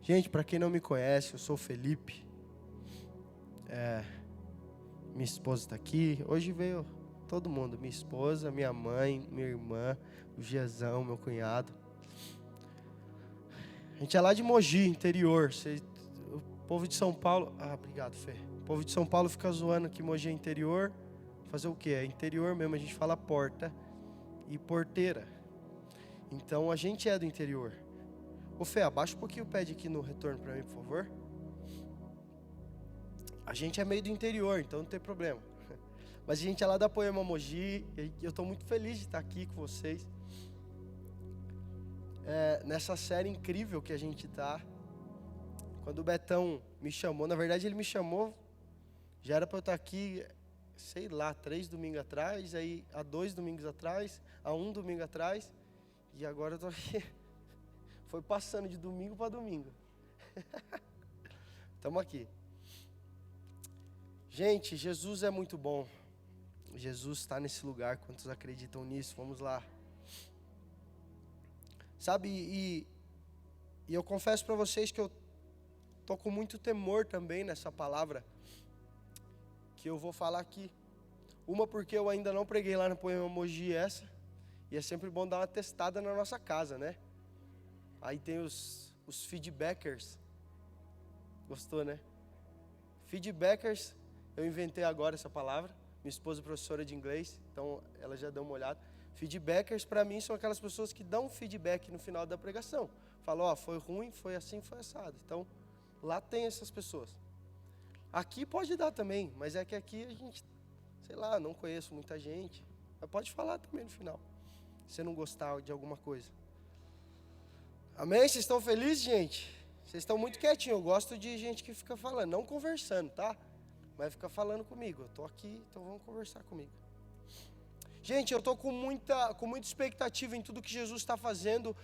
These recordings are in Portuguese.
Gente, para quem não me conhece, eu sou o Felipe. Minha esposa está aqui. Hoje veio todo mundo. Minha esposa, minha mãe, minha irmã, o Giazão, meu cunhado. A gente é lá de Mogi, interior. O povo de São Paulo... obrigado, Fê. O povo de São Paulo fica zoando que Mogi é interior. Fazer o quê? É interior mesmo, a gente fala porta e porteira. Então, a gente é do interior. Ô Fê, abaixa um pouquinho o pad aqui no retorno para mim, por favor. A gente é meio do interior, então não tem problema. Mas a gente é lá da Poema Mogi, e eu estou muito feliz de estar aqui com vocês. Nessa série incrível que a gente está. Quando o Betão me chamou, na verdade ele me chamou, já era para eu estar aqui, sei lá, 3 domingos atrás, aí há 2 domingos atrás, há 1 domingo atrás, e agora eu estou aqui. Foi passando de domingo para domingo. Estamos aqui. Gente, Jesus é muito bom. Jesus está nesse lugar. Quantos acreditam nisso? Vamos lá. Sabe, e eu confesso para vocês que eu estou com muito temor também nessa palavra que eu vou falar aqui. Uma porque eu ainda não preguei lá no Poema Mogi essa. E é sempre bom dar uma testada na nossa casa, né? Aí tem os feedbackers. Gostou, né? Feedbackers, eu inventei agora essa palavra. Minha esposa é professora de inglês, então ela já deu uma olhada. Feedbackers, para mim, são aquelas pessoas que dão feedback no final da pregação. Falam, foi ruim, foi assim, foi assado. Então, lá tem essas pessoas. Aqui pode dar também, mas é que aqui a gente, sei lá, não conheço muita gente. Mas pode falar também no final, se não gostar de alguma coisa. Amém? Vocês estão felizes, gente? Vocês estão muito quietinhos. Eu gosto de gente que fica falando, não conversando, tá? Mas fica falando comigo. Eu estou aqui, então vamos conversar comigo. Gente, eu estou com muita expectativa em tudo que Jesus está fazendo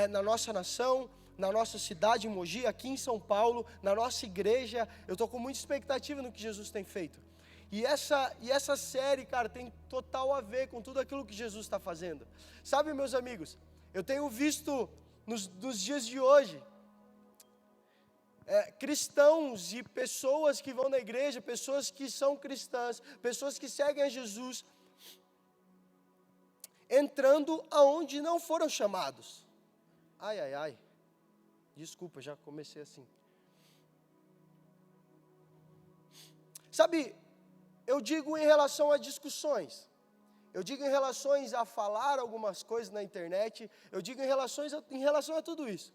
na nossa nação, na nossa cidade, em Mogi, aqui em São Paulo, na nossa igreja. Eu estou com muita expectativa no que Jesus tem feito. E essa série, cara, tem total a ver com tudo aquilo que Jesus está fazendo. Sabe, meus amigos, eu tenho visto nos dias de hoje, cristãos e pessoas que vão na igreja, pessoas que são cristãs, pessoas que seguem a Jesus, entrando aonde não foram chamados. Ai. Desculpa, já comecei assim. Sabe, eu digo em relação a discussões. Eu digo em relação a falar algumas coisas na internet. Eu digo em relação a tudo isso.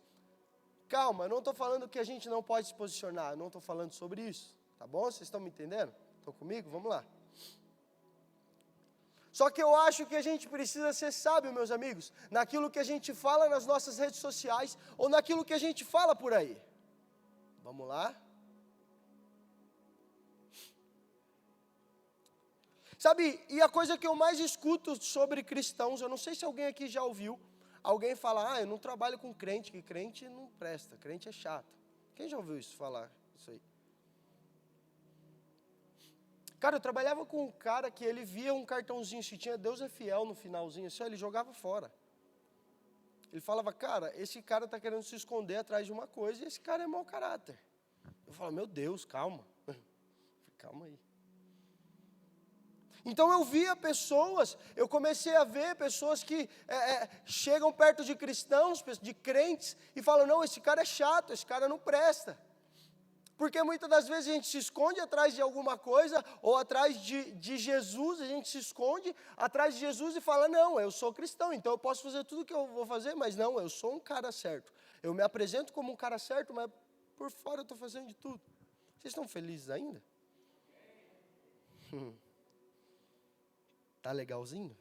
Calma, eu não estou falando que a gente não pode se posicionar. Eu não estou falando sobre isso. Tá bom? Vocês estão me entendendo? Estão comigo? Vamos lá. Só que eu acho que a gente precisa ser sábio, meus amigos, naquilo que a gente fala nas nossas redes sociais ou naquilo que a gente fala por aí. Vamos lá? Sabe, e a coisa que eu mais escuto sobre cristãos, eu não sei se alguém aqui já ouviu, alguém fala, eu não trabalho com crente, que crente não presta, crente é chato. Quem já ouviu isso falar? Isso aí. Cara, eu trabalhava com um cara que ele via um cartãozinho, se tinha Deus é fiel no finalzinho, assim, ele jogava fora. Ele falava, cara, esse cara está querendo se esconder atrás de uma coisa e esse cara é mau caráter. Eu falava, meu Deus, calma. Calma aí. Então eu via pessoas, eu comecei a ver pessoas que chegam perto de cristãos, de crentes, e falam, não, esse cara é chato, esse cara não presta. Porque muitas das vezes a gente se esconde atrás de alguma coisa, ou atrás de Jesus, a gente se esconde atrás de Jesus e fala, não, eu sou cristão, então eu posso fazer tudo o que eu vou fazer, mas não, eu sou um cara certo. Eu me apresento como um cara certo, mas por fora eu estou fazendo de tudo. Vocês estão felizes ainda? Tá legalzinho?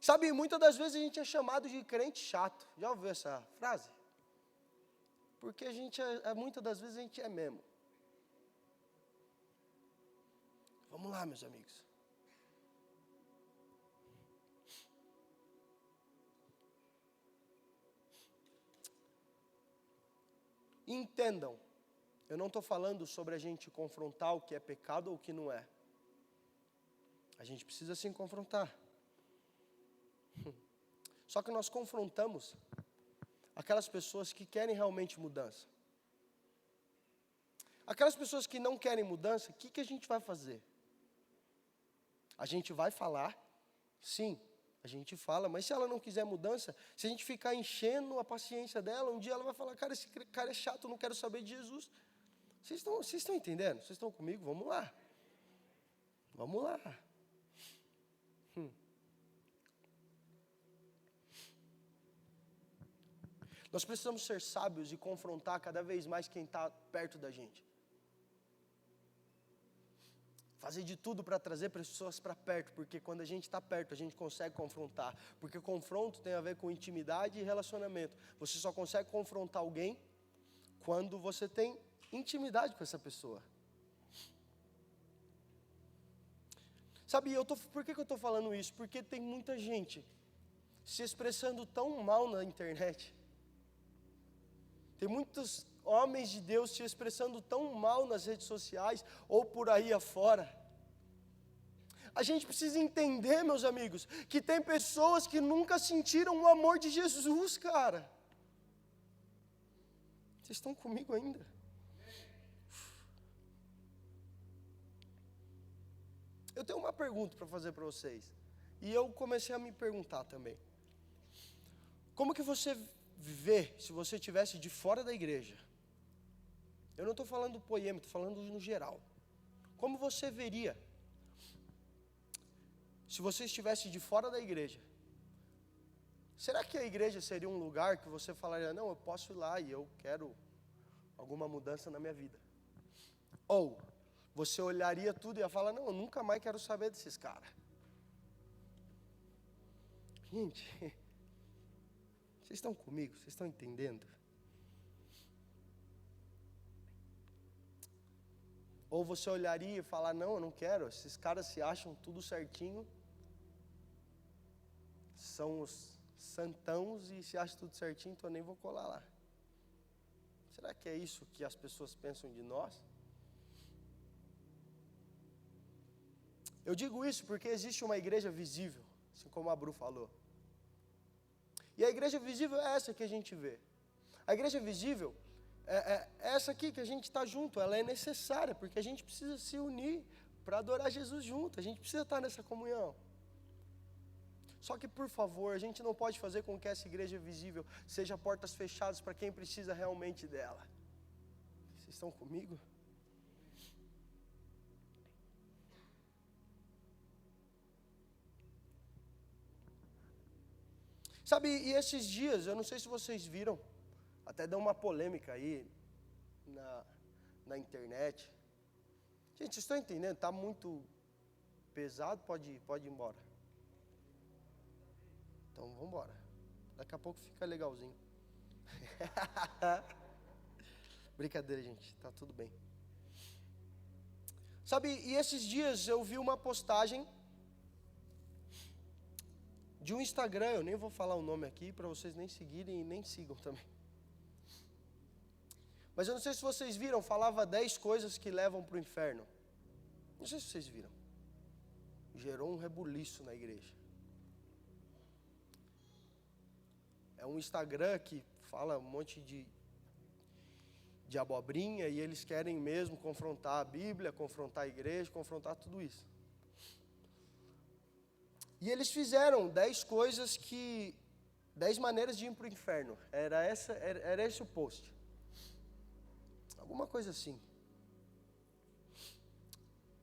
Sabe, muitas das vezes a gente é chamado de crente chato. Já ouviu essa frase? Porque a gente muitas das vezes a gente é mesmo. Vamos lá, meus amigos. Entendam, eu não estou falando sobre a gente confrontar o que é pecado ou o que não é. A gente precisa sim confrontar. Só que nós confrontamos aquelas pessoas que querem realmente mudança. Aquelas pessoas que não querem mudança, o que a gente vai fazer? A gente vai falar, sim, a gente fala, mas se ela não quiser mudança, se a gente ficar enchendo a paciência dela, um dia ela vai falar, cara, esse cara é chato, eu não quero saber de Jesus. Vocês estão entendendo? Vocês estão comigo? Vamos lá. Vamos lá. Nós precisamos ser sábios e confrontar cada vez mais quem está perto da gente. Fazer de tudo para trazer pessoas para perto, porque quando a gente está perto, a gente consegue confrontar. Porque confronto tem a ver com intimidade e relacionamento. Você só consegue confrontar alguém quando você tem intimidade com essa pessoa. Sabe, por que eu estou falando isso? Porque tem muita gente se expressando tão mal na internet. Tem muitos homens de Deus se expressando tão mal nas redes sociais ou por aí afora. A gente precisa entender, meus amigos, que tem pessoas que nunca sentiram o amor de Jesus, cara. Vocês estão comigo ainda? Eu tenho uma pergunta para fazer para vocês. E eu comecei a me perguntar também. Como que você vê se você estivesse de fora da igreja? Eu não estou falando poema, estou falando no geral. Como você veria se você estivesse de fora da igreja? Será que a igreja seria um lugar que você falaria, não, eu posso ir lá e eu quero alguma mudança na minha vida? Ou você olharia tudo e ia falar, não, eu nunca mais quero saber desses caras. Gente, vocês estão comigo? Vocês estão entendendo? Ou você olharia e falar, não, eu não quero, esses caras se acham tudo certinho, são os santãos e se acham tudo certinho, então eu nem vou colar lá. Será que é isso que as pessoas pensam de nós? Eu digo isso porque existe uma igreja visível, assim como a Bru falou. E a igreja visível é essa que a gente vê. A igreja visível é essa aqui que a gente está junto, ela é necessária, porque a gente precisa se unir para adorar Jesus junto, a gente precisa estar nessa comunhão. Só que, por favor, a gente não pode fazer com que essa igreja visível seja portas fechadas para quem precisa realmente dela. Vocês estão comigo? Sabe, e esses dias, eu não sei se vocês viram, até deu uma polêmica aí na internet. Gente, vocês estão entendendo? Está muito pesado, pode ir embora. Então, vamos embora. Daqui a pouco fica legalzinho. Brincadeira, gente. Tá tudo bem. Sabe, e esses dias eu vi uma postagem de um Instagram, eu nem vou falar o nome aqui para vocês nem seguirem e nem sigam também. Mas eu não sei se vocês viram, falava 10 coisas que levam para o inferno. Não sei se vocês viram. Gerou um rebuliço na igreja. É um Instagram que fala um monte de abobrinha e eles querem mesmo confrontar a Bíblia, confrontar a igreja, confrontar tudo isso. E eles fizeram 10 maneiras de ir para o inferno. Era esse o post. Alguma coisa assim.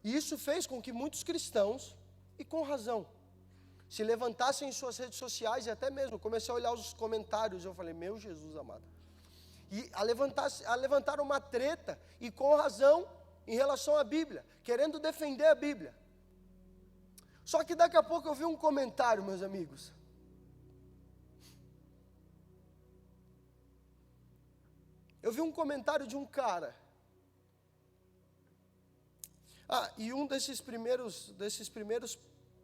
E isso fez com que muitos cristãos, e com razão, se levantassem em suas redes sociais e até mesmo, comecei a olhar os comentários, eu falei, meu Jesus amado. E levantaram uma treta, e com razão, em relação à Bíblia, querendo defender a Bíblia. Só que daqui a pouco eu vi um comentário, meus amigos. Eu vi um comentário de um cara. E um desses primeiros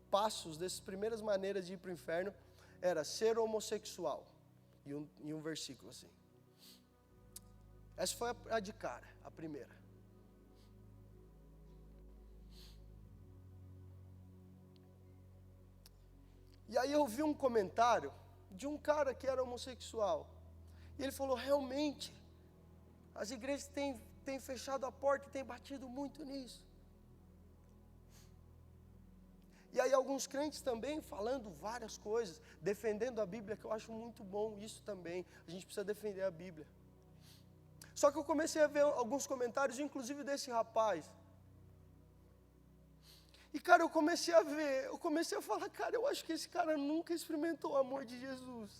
passos, dessas primeiras maneiras de ir para o inferno, era ser homossexual. E um versículo assim. Essa foi a de cara, a primeira. E aí eu vi um comentário de um cara que era homossexual. E ele falou, realmente, as igrejas têm fechado a porta e têm batido muito nisso. E aí alguns crentes também falando várias coisas, defendendo a Bíblia, que eu acho muito bom isso também. A gente precisa defender a Bíblia. Só que eu comecei a ver alguns comentários, inclusive desse rapaz. E cara, eu comecei a falar, cara, eu acho que esse cara nunca experimentou o amor de Jesus.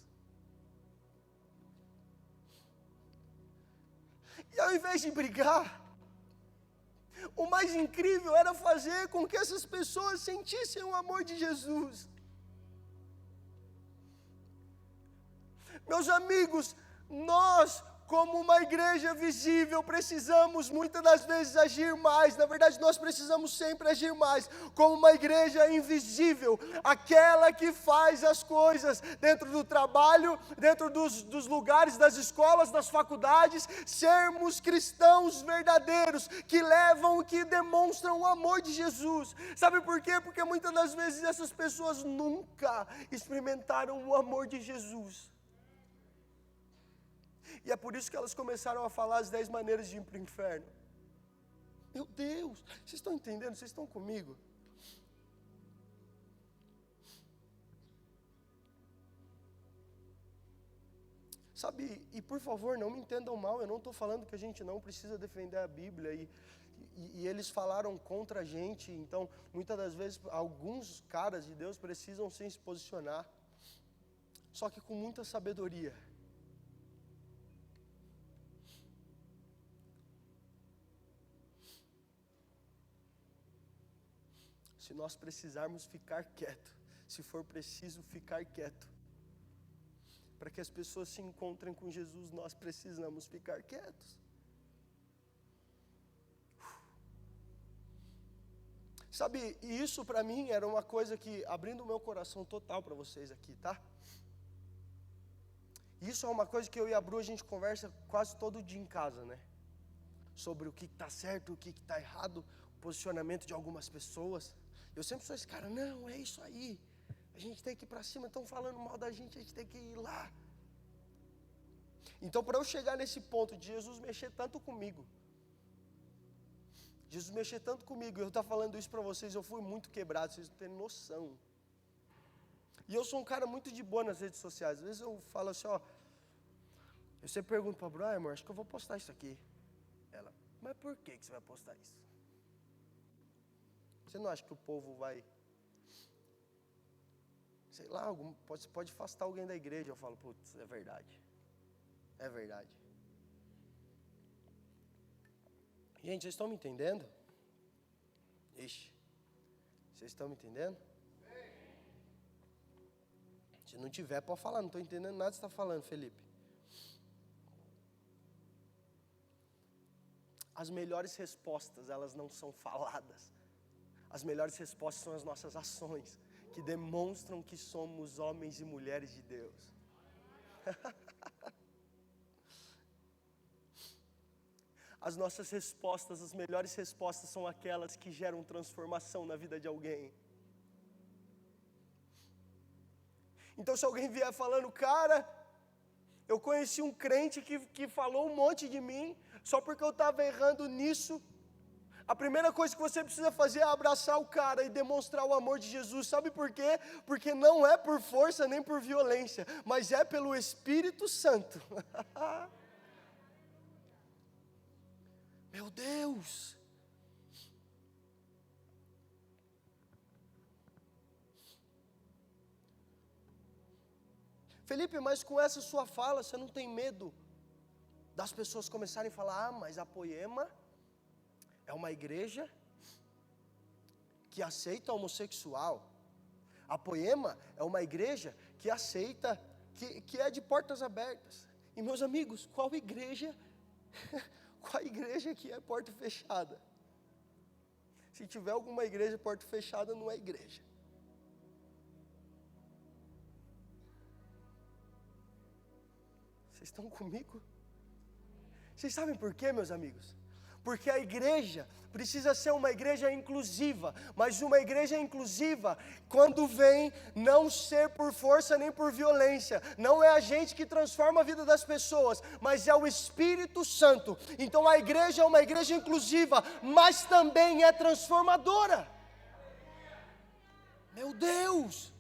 E ao invés de brigar, o mais incrível era fazer com que essas pessoas sentissem o amor de Jesus. Meus amigos, nós, como uma igreja visível, precisamos muitas das vezes agir mais. Na verdade, nós precisamos sempre agir mais. Como uma igreja invisível, aquela que faz as coisas dentro do trabalho, dentro dos lugares, das escolas, das faculdades, sermos cristãos verdadeiros, que levam, que demonstram o amor de Jesus. Sabe por quê? Porque muitas das vezes essas pessoas nunca experimentaram o amor de Jesus. E é por isso que elas começaram a falar as 10 maneiras de ir para o inferno. Meu Deus, vocês estão entendendo? Vocês estão comigo? Sabe, e por favor, não me entendam mal, eu não estou falando que a gente não precisa defender a Bíblia, e eles falaram contra a gente, então, muitas das vezes, alguns caras de Deus precisam sim se posicionar, só que com muita sabedoria. Se nós precisarmos ficar quieto, se for preciso ficar quieto, para que as pessoas se encontrem com Jesus, nós precisamos ficar quietos. Sabe, e isso para mim era uma coisa que, abrindo o meu coração total para vocês aqui, tá? Isso é uma coisa que eu e a Bru, a gente conversa quase todo dia em casa, né? Sobre o que está certo, o que está errado, o posicionamento de algumas pessoas. Eu sempre sou esse cara, não, é isso aí, a gente tem que ir para cima, estão falando mal da gente, a gente tem que ir lá. Então, para eu chegar nesse ponto de Jesus mexer tanto comigo, e eu estou falando isso para vocês, eu fui muito quebrado, vocês não têm noção. E eu sou um cara muito de boa nas redes sociais, às vezes eu falo assim, ó, eu sempre pergunto para a Bru, amor, acho que eu vou postar isso aqui. Ela, mas por que você vai postar isso? Você não acha que o povo vai, sei lá, pode afastar alguém da igreja? Eu falo, putz, é verdade. É verdade. Gente, vocês estão me entendendo? Ixi, vocês estão me entendendo? Se não tiver, pode falar, não estou entendendo nada que você está falando, Felipe. As melhores respostas, elas não são faladas. As melhores respostas são as nossas ações, que demonstram que somos homens e mulheres de Deus. As nossas respostas, as melhores respostas são aquelas que geram transformação na vida de alguém. Então se alguém vier falando, cara, eu conheci um crente que falou um monte de mim, só porque eu estava errando nisso, a primeira coisa que você precisa fazer é abraçar o cara e demonstrar o amor de Jesus. Sabe por quê? Porque não é por força nem por violência, mas é pelo Espírito Santo. Meu Deus! Felipe, mas com essa sua fala, você não tem medo das pessoas começarem a falar, mas a Poema é uma igreja que aceita homossexual. A Poema é uma igreja que aceita, que é de portas abertas. E meus amigos, qual igreja que é porta fechada? Se tiver alguma igreja porta fechada, não é igreja. Vocês estão comigo? Vocês sabem por quê, meus amigos? Porque a igreja precisa ser uma igreja inclusiva, mas uma igreja inclusiva, quando vem, não ser por força nem por violência, não é a gente que transforma a vida das pessoas, mas é o Espírito Santo. Então a igreja é uma igreja inclusiva, mas também é transformadora. Meu Deus!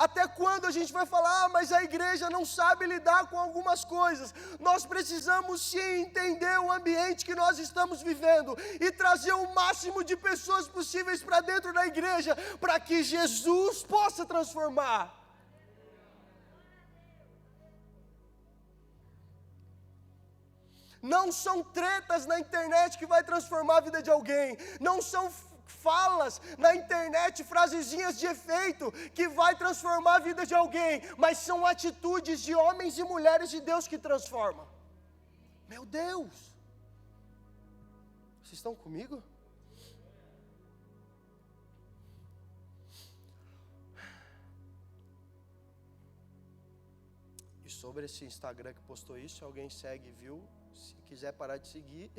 Até quando a gente vai falar, mas a igreja não sabe lidar com algumas coisas? Nós precisamos sim entender o ambiente que nós estamos vivendo e trazer o máximo de pessoas possíveis para dentro da igreja, para que Jesus possa transformar. Não são tretas na internet que vai transformar a vida de alguém, não são falas na internet, frasezinhas de efeito que vai transformar a vida de alguém, mas são atitudes de homens e mulheres de Deus que transformam. Meu Deus! Vocês estão comigo? E sobre esse Instagram que postou isso, se alguém segue e viu, se quiser parar de seguir,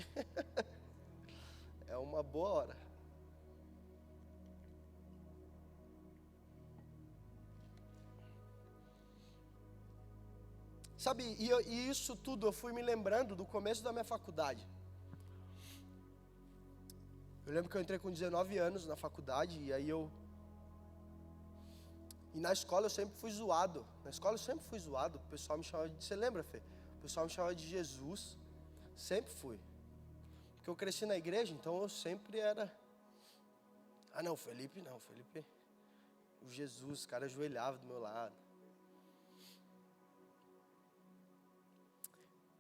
é uma boa hora. Sabe, e isso tudo eu fui me lembrando do começo da minha faculdade. Eu lembro que eu entrei com 19 anos na faculdade, e aí E na escola eu sempre fui zoado. O pessoal me chamava de... Você lembra, Fê? O pessoal me chamava de Jesus. Sempre fui. Porque eu cresci na igreja, então eu sempre era... Ah não, Felipe não, Felipe... O Jesus, o cara ajoelhava do meu lado.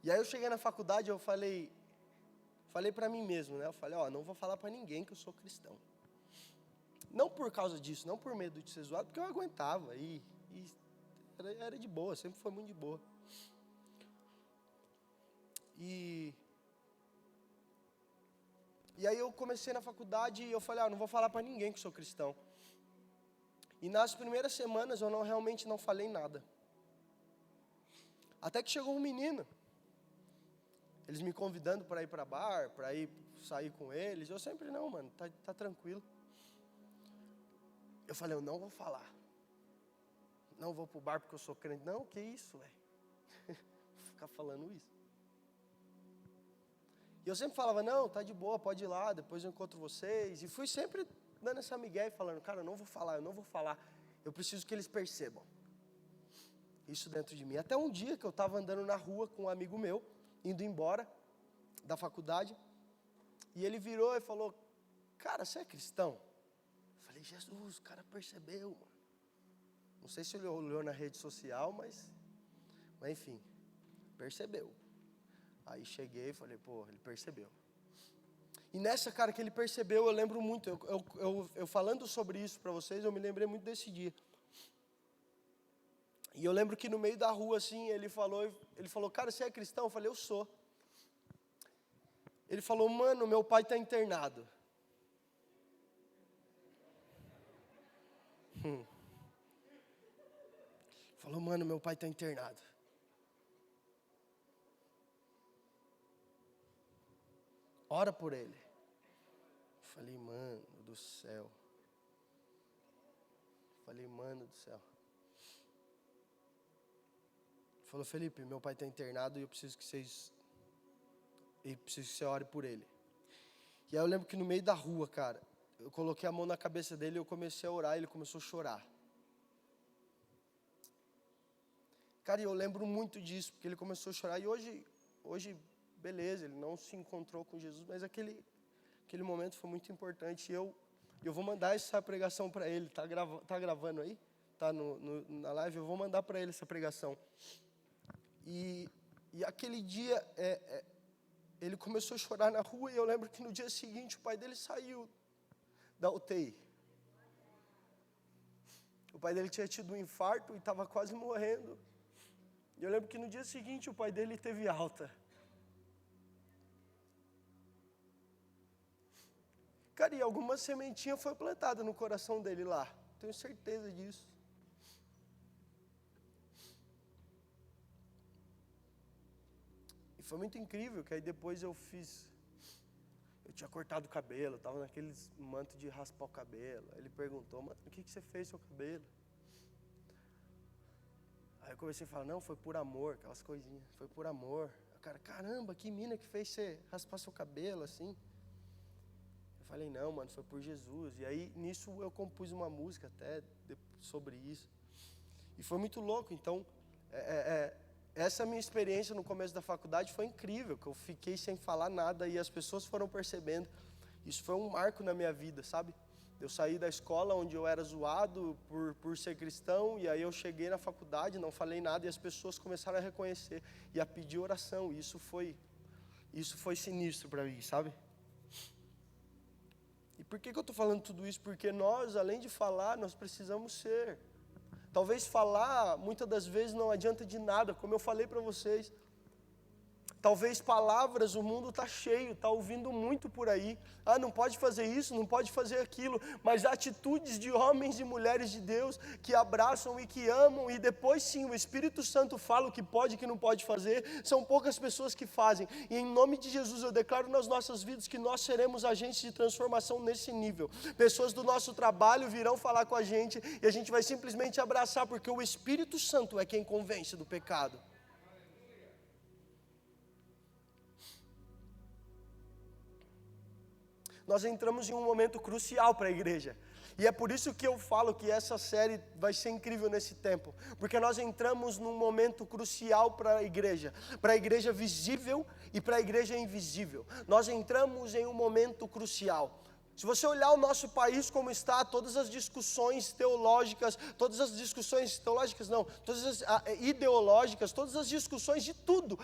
E aí eu cheguei na faculdade, eu falei para mim mesmo, né? Eu falei, não vou falar para ninguém que eu sou cristão. Não por causa disso, não por medo de ser zoado, porque eu aguentava e era de boa, sempre foi muito de boa. E aí eu comecei na faculdade e eu falei, não vou falar para ninguém que sou cristão. E nas primeiras semanas eu realmente não falei nada. Até que chegou um menino. Eles me convidando para ir para bar, para ir sair com eles. Eu sempre, não, mano, tá tranquilo. Eu falei, eu não vou falar. Não vou pro bar porque eu sou crente. Não, que isso, velho. Vou ficar falando isso. E eu sempre falava, não, tá de boa, pode ir lá, depois eu encontro vocês. E fui sempre dando essa migué e falando, cara, eu não vou falar. Eu preciso que eles percebam isso dentro de mim. Até um dia que eu estava andando na rua com um amigo meu, indo embora da faculdade, e ele virou e falou, cara, você é cristão? Eu falei, Jesus, o cara percebeu, mano. Não sei se ele olhou na rede social, mas enfim, percebeu. Aí cheguei e falei, ele percebeu. E nessa, cara, que ele percebeu, eu lembro muito, eu falando sobre isso para vocês, eu me lembrei muito desse dia. E eu lembro que no meio da rua, assim, ele falou, cara, você é cristão? Eu falei, eu sou. Ele falou, mano, meu pai está internado. Falou, mano, meu pai está internado. Ora por ele. Falei, mano do céu. Falou, Felipe, meu pai está internado e eu preciso que você ore por ele. E aí eu lembro que no meio da rua, cara, eu coloquei a mão na cabeça dele e eu comecei a orar e ele começou a chorar. Cara, e eu lembro muito disso, porque ele começou a chorar. E hoje, beleza, ele não se encontrou com Jesus, mas aquele momento foi muito importante. E eu vou mandar essa pregação para ele. Tá gravando aí? Tá na live? Eu vou mandar para ele essa pregação. E aquele dia, ele começou a chorar na rua, e eu lembro que no dia seguinte o pai dele saiu da UTI. O pai dele tinha tido um infarto e estava quase morrendo. E eu lembro que no dia seguinte o pai dele teve alta. Cara, e alguma sementinha foi plantada no coração dele lá. Tenho certeza disso. E foi muito incrível, que aí depois eu tinha cortado o cabelo, estava naqueles manto de raspar o cabelo. Aí ele perguntou, mano, o que você fez com o seu cabelo? Aí eu comecei a falar, não, foi por amor, aquelas coisinhas, foi por amor. O cara, caramba, que mina que fez você raspar seu cabelo assim? Eu falei, não, mano, foi por Jesus. E aí, nisso, eu compus uma música até sobre isso. E foi muito louco, então, essa minha experiência no começo da faculdade foi incrível, que eu fiquei sem falar nada e as pessoas foram percebendo. Isso foi um marco na minha vida, sabe? Eu saí da escola onde eu era zoado por ser cristão, e aí eu cheguei na faculdade, não falei nada, e as pessoas começaram a reconhecer e a pedir oração. E isso foi sinistro para mim, sabe? E por que eu estou falando tudo isso? Porque nós, além de falar, nós precisamos ser. Talvez falar, muitas das vezes, não adianta de nada, como eu falei para vocês. Talvez palavras, o mundo está cheio, está ouvindo muito por aí. Ah, não pode fazer isso, não pode fazer aquilo. Mas atitudes de homens e mulheres de Deus que abraçam e que amam, e depois sim, o Espírito Santo fala o que pode e o que não pode fazer, são poucas pessoas que fazem. E em nome de Jesus eu declaro nas nossas vidas que nós seremos agentes de transformação nesse nível. Pessoas do nosso trabalho virão falar com a gente e a gente vai simplesmente abraçar, porque o Espírito Santo é quem convence do pecado. Nós entramos em um momento crucial para a igreja. E é por isso que eu falo que essa série vai ser incrível nesse tempo. Porque nós entramos num momento crucial para a igreja visível e para a igreja invisível. Nós entramos em um momento crucial. Se você olhar o nosso país como está, todas as discussões teológicas, todas as ideológicas, todas as discussões de tudo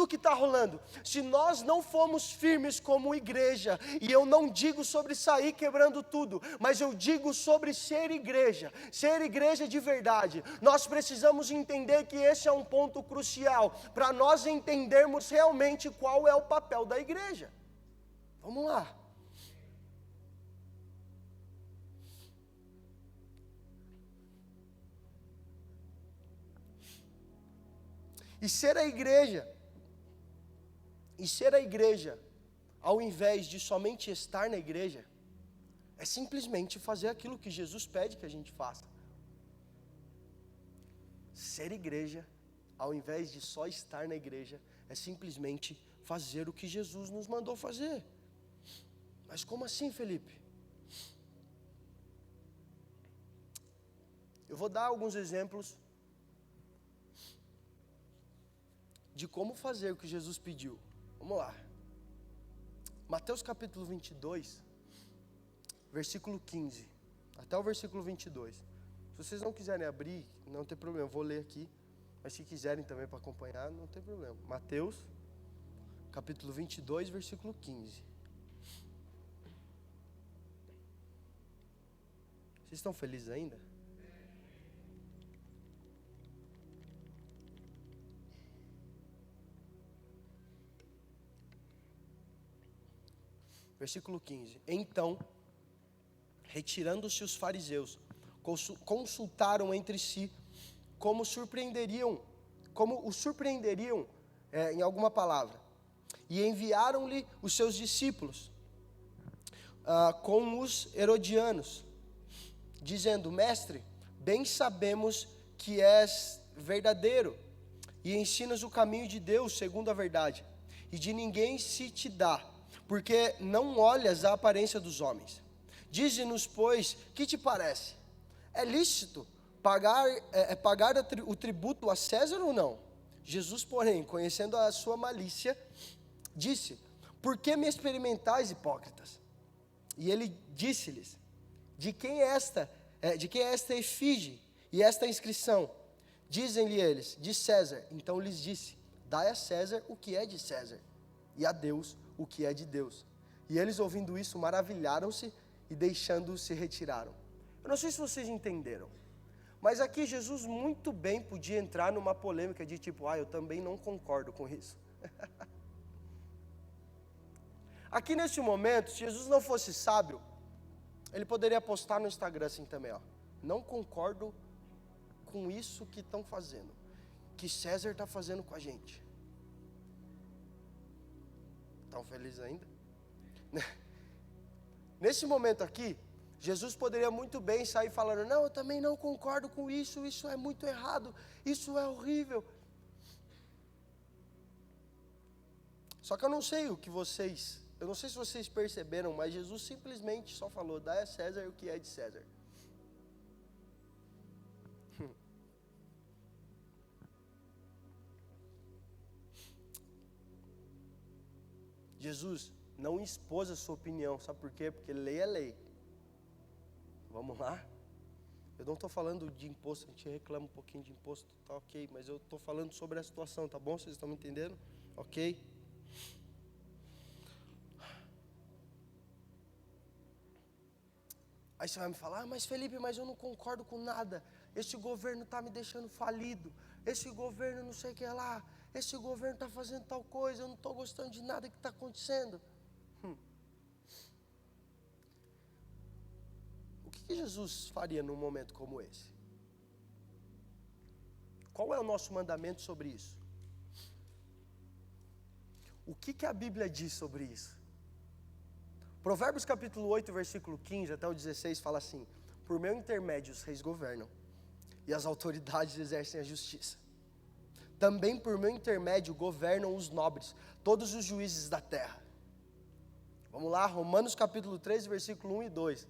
que está rolando. Se nós não formos firmes como igreja, e eu não digo sobre sair quebrando tudo, mas eu digo sobre ser igreja de verdade, nós precisamos entender que esse é um ponto crucial, para nós entendermos realmente qual é o papel da igreja. Vamos lá. E ser a igreja, ao invés de somente estar na igreja, é simplesmente fazer aquilo que Jesus pede que a gente faça. Ser igreja, ao invés de só estar na igreja, é simplesmente fazer o que Jesus nos mandou fazer. Mas como assim, Felipe? Eu vou dar alguns exemplos de como fazer o que Jesus pediu. Vamos lá. Mateus capítulo 22, versículo 15, até o versículo 22. Se vocês não quiserem abrir, não tem problema, eu vou ler aqui. Mas se quiserem também para acompanhar, não tem problema. Mateus capítulo 22, versículo 15. Vocês estão felizes ainda? Versículo 15. Então, retirando-se os fariseus, consultaram entre si como o surpreenderiam em alguma palavra. E enviaram-lhe os seus discípulos com os herodianos, dizendo: Mestre, bem sabemos que és verdadeiro e ensinas o caminho de Deus segundo a verdade, e de ninguém se te dá, porque não olhas a aparência dos homens. Dize-nos, pois, que te parece? É lícito pagar o tributo a César ou não? Jesus, porém, conhecendo a sua malícia, disse: por que me experimentais, hipócritas? E ele disse-lhes: de quem é esta efígie e esta inscrição? Dizem-lhe eles: de César. Então lhes disse: dai a César o que é de César, e a Deus o que é de Deus. E eles, ouvindo isso, maravilharam-se e deixando-o se retiraram. Eu não sei se vocês entenderam, mas aqui Jesus muito bem podia entrar numa polêmica de tipo: eu também não concordo com isso. Aqui nesse momento, se Jesus não fosse sábio, ele poderia postar no Instagram assim também, não concordo com isso que estão fazendo, que César está fazendo com a gente. Estão felizes ainda? Nesse momento aqui, Jesus poderia muito bem sair falando, não, eu também não concordo com isso, isso é muito errado, isso é horrível. Só que eu não sei eu não sei se vocês perceberam, mas Jesus simplesmente só falou, dá a César o que é de César. Jesus não expôs a sua opinião, sabe por quê? Porque lei é lei. Vamos lá? Eu não estou falando de imposto, a gente reclama um pouquinho de imposto, tá ok, mas eu estou falando sobre a situação, tá bom? Vocês estão me entendendo? Ok? Aí você vai me falar, mas Felipe, mas eu não concordo com nada, esse governo está me deixando falido, esse governo não sei o que lá, esse governo está fazendo tal coisa, eu não estou gostando de nada que está acontecendo. O que Jesus faria num momento como esse? Qual é o nosso mandamento sobre isso? O que a Bíblia diz sobre isso? Provérbios capítulo 8, versículo 15 até o 16 fala assim, por meu intermédio os reis governam, e as autoridades exercem a justiça. Também por meu intermédio governam os nobres, todos os juízes da terra. Vamos lá, Romanos capítulo 13, versículo 1 e 2.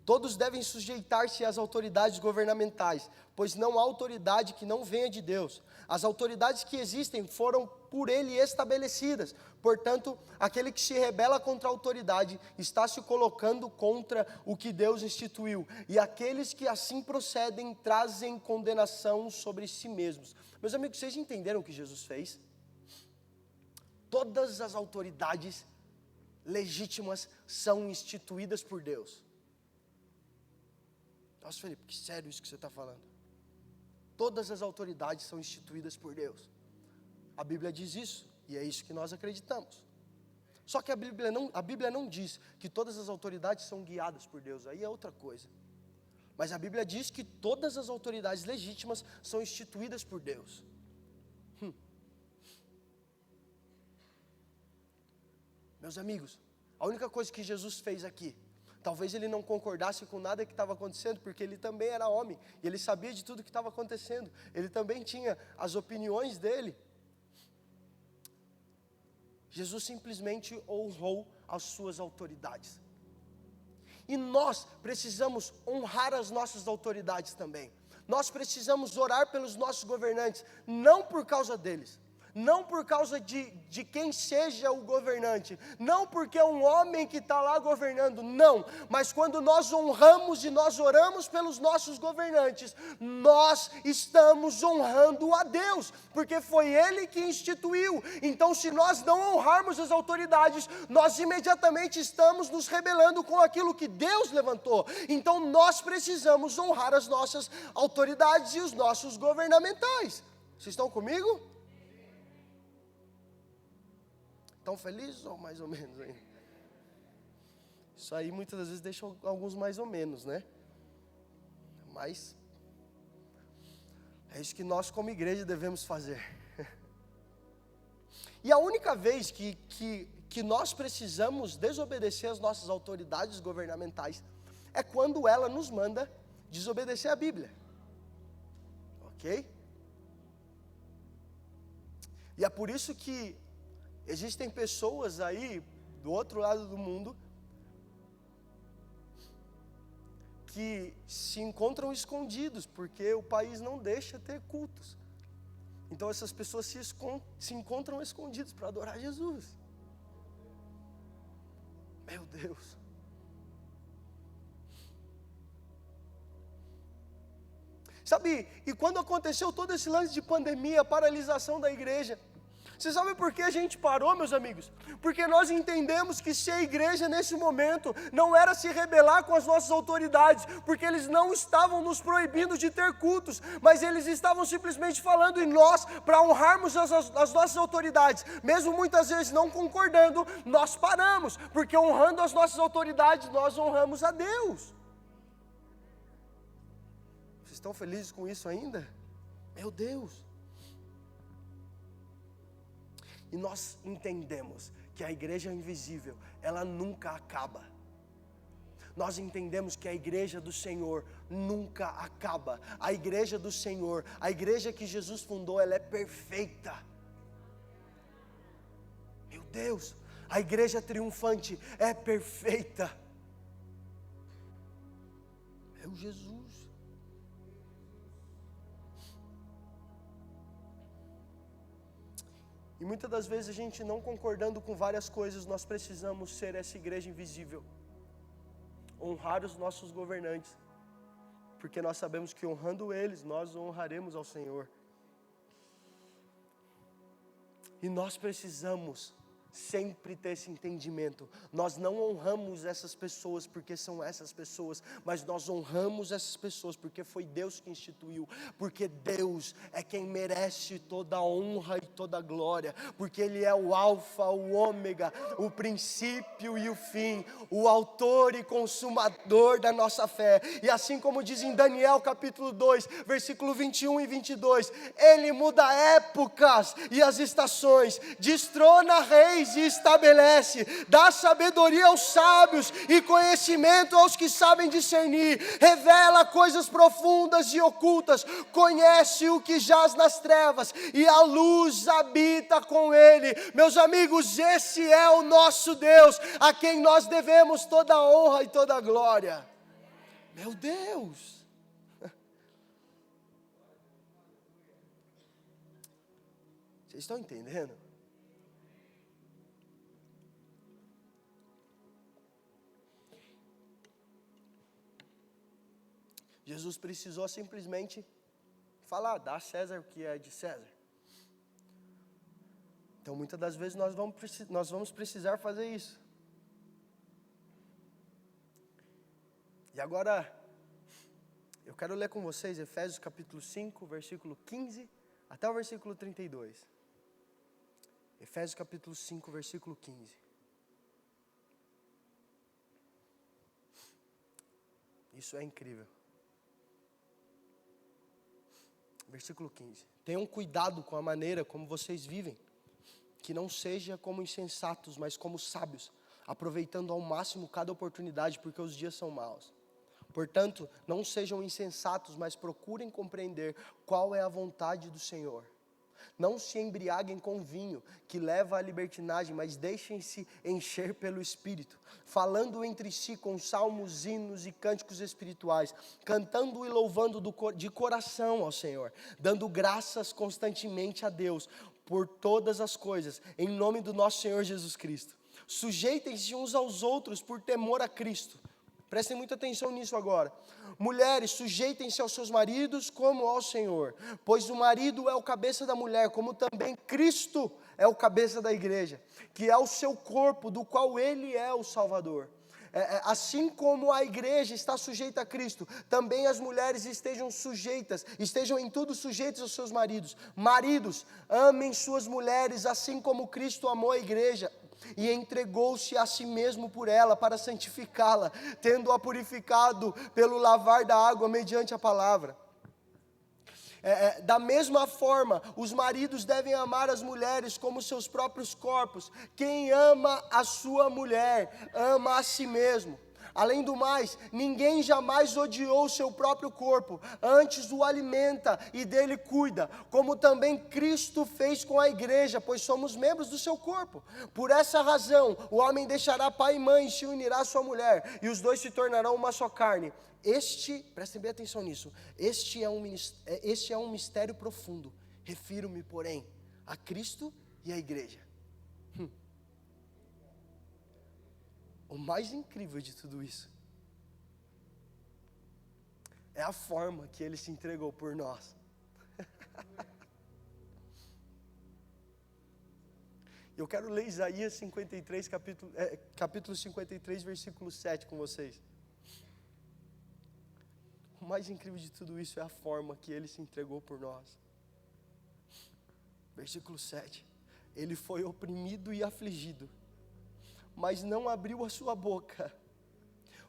Todos devem sujeitar-se às autoridades governamentais, pois não há autoridade que não venha de Deus. As autoridades que existem foram por Ele estabelecidas. Portanto, aquele que se rebela contra a autoridade está se colocando contra o que Deus instituiu. E aqueles que assim procedem trazem condenação sobre si mesmos. Meus amigos, vocês entenderam o que Jesus fez? Todas as autoridades legítimas são instituídas por Deus. Nossa, Felipe, que sério isso que você está falando. Todas as autoridades são instituídas por Deus. A Bíblia diz isso, e é isso que nós acreditamos. Só que a Bíblia não diz que todas as autoridades são guiadas por Deus, aí é outra coisa. Mas a Bíblia diz que todas as autoridades legítimas são instituídas por Deus. Meus amigos, a única coisa que Jesus fez aqui, talvez ele não concordasse com nada que estava acontecendo, porque ele também era homem, e ele sabia de tudo que estava acontecendo, ele também tinha as opiniões dele. Jesus simplesmente honrou as suas autoridades. E nós precisamos honrar as nossas autoridades também. Nós precisamos orar pelos nossos governantes, não por causa deles, não por causa de quem seja o governante, não porque é um homem que está lá governando, não, mas quando nós honramos e nós oramos pelos nossos governantes, nós estamos honrando a Deus, porque foi Ele que instituiu. Então, se nós não honrarmos as autoridades, nós imediatamente estamos nos rebelando com aquilo que Deus levantou. Então, nós precisamos honrar as nossas autoridades e os nossos governamentais. Vocês estão comigo? Estão felizes ou mais ou menos ainda? Isso aí muitas das vezes deixa alguns mais ou menos, né? Mas é isso que nós como igreja devemos fazer. E a única vez que nós precisamos desobedecer as nossas autoridades governamentais é quando ela nos manda desobedecer a Bíblia. Ok? E é por isso que existem pessoas aí, do outro lado do mundo, que se encontram escondidos, porque o país não deixa ter cultos. Então essas pessoas se encontram escondidos para adorar Jesus. Meu Deus. Sabe, e quando aconteceu todo esse lance de pandemia, paralisação da igreja, você sabe por que a gente parou, meus amigos? Porque nós entendemos que ser igreja nesse momento não era se rebelar com as nossas autoridades, porque eles não estavam nos proibindo de ter cultos, mas eles estavam simplesmente falando, e nós, para honrarmos as nossas autoridades, mesmo muitas vezes não concordando, nós paramos, porque honrando as nossas autoridades, nós honramos a Deus. Vocês estão felizes com isso ainda? Meu Deus! E nós entendemos que a igreja invisível, ela nunca acaba. Nós entendemos que a igreja do Senhor nunca acaba. A igreja do Senhor, a igreja que Jesus fundou, ela é perfeita. Meu Deus, a igreja triunfante é perfeita. Meu Jesus. E muitas das vezes a gente não concordando com várias coisas, nós precisamos ser essa igreja invisível. Honrar os nossos governantes, porque nós sabemos que honrando eles, nós honraremos ao Senhor. E nós precisamos sempre ter esse entendimento. Nós não honramos essas pessoas porque são essas pessoas, mas nós honramos essas pessoas porque foi Deus que instituiu, porque Deus é quem merece toda a honra e toda a glória, porque Ele é o alfa, o ômega, o princípio e o fim, o autor e consumador da nossa fé. E assim como diz em Daniel capítulo 2, versículo 21 e 22, Ele muda épocas e as estações, destrona reis e estabelece, dá sabedoria aos sábios e conhecimento aos que sabem discernir, revela coisas profundas e ocultas, conhece o que jaz nas trevas e a luz habita com ele. Meus amigos, esse é o nosso Deus, a quem nós devemos toda a honra e toda a glória. Meu Deus! Vocês estão entendendo? Jesus precisou simplesmente falar, dá a César o que é de César. Então muitas das vezes nós vamos precisar fazer isso. E agora, eu quero ler com vocês Efésios capítulo 5, versículo 15, até o versículo 32. Efésios capítulo 5, versículo 15. Isso é incrível. Versículo 15. Tenham cuidado com a maneira como vocês vivem, que não seja como insensatos, mas como sábios, aproveitando ao máximo cada oportunidade, porque os dias são maus. Portanto, não sejam insensatos, mas procurem compreender qual é a vontade do Senhor. Não se embriaguem com vinho, que leva à libertinagem, mas deixem-se encher pelo Espírito, falando entre si com salmos, hinos e cânticos espirituais, cantando e louvando de coração ao Senhor, dando graças constantemente a Deus por todas as coisas, em nome do nosso Senhor Jesus Cristo. Sujeitem-se uns aos outros por temor a Cristo. Prestem muita atenção nisso agora. Mulheres, sujeitem-se aos seus maridos como ao Senhor, pois o marido é o cabeça da mulher, como também Cristo é o cabeça da igreja, que é o seu corpo, do qual Ele é o Salvador. Assim como a igreja está sujeita a Cristo, também as mulheres estejam em tudo sujeitas aos seus maridos. Maridos, amem suas mulheres, assim como Cristo amou a igreja, e entregou-se a si mesmo por ela, para santificá-la, tendo-a purificado pelo lavar da água mediante a palavra. Da mesma forma, os maridos devem amar as mulheres como seus próprios corpos. Quem ama a sua mulher, ama a si mesmo. Além do mais, ninguém jamais odiou o seu próprio corpo, antes o alimenta e dele cuida, como também Cristo fez com a igreja, pois somos membros do seu corpo. Por essa razão, o homem deixará pai e mãe e se unirá à sua mulher, e os dois se tornarão uma só carne. Prestem bem atenção nisso, este é um mistério profundo. Refiro-me, porém, a Cristo e à igreja. O mais incrível de tudo isso é a forma que Ele se entregou por nós. Eu quero ler Isaías 53, capítulo 53, versículo 7 com vocês. O mais incrível de tudo isso é a forma que Ele se entregou por nós. Versículo 7. Ele foi oprimido e afligido, mas não abriu a sua boca.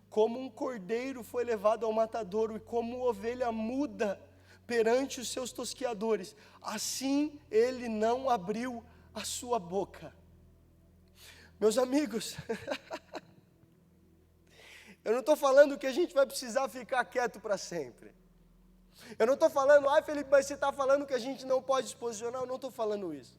Como um cordeiro foi levado ao matadouro, e como ovelha muda perante os seus tosquiadores, assim ele não abriu a sua boca. Meus amigos, eu não estou falando que a gente vai precisar ficar quieto para sempre. Eu não estou falando, Felipe, mas você está falando que a gente não pode se posicionar. Eu não estou falando isso.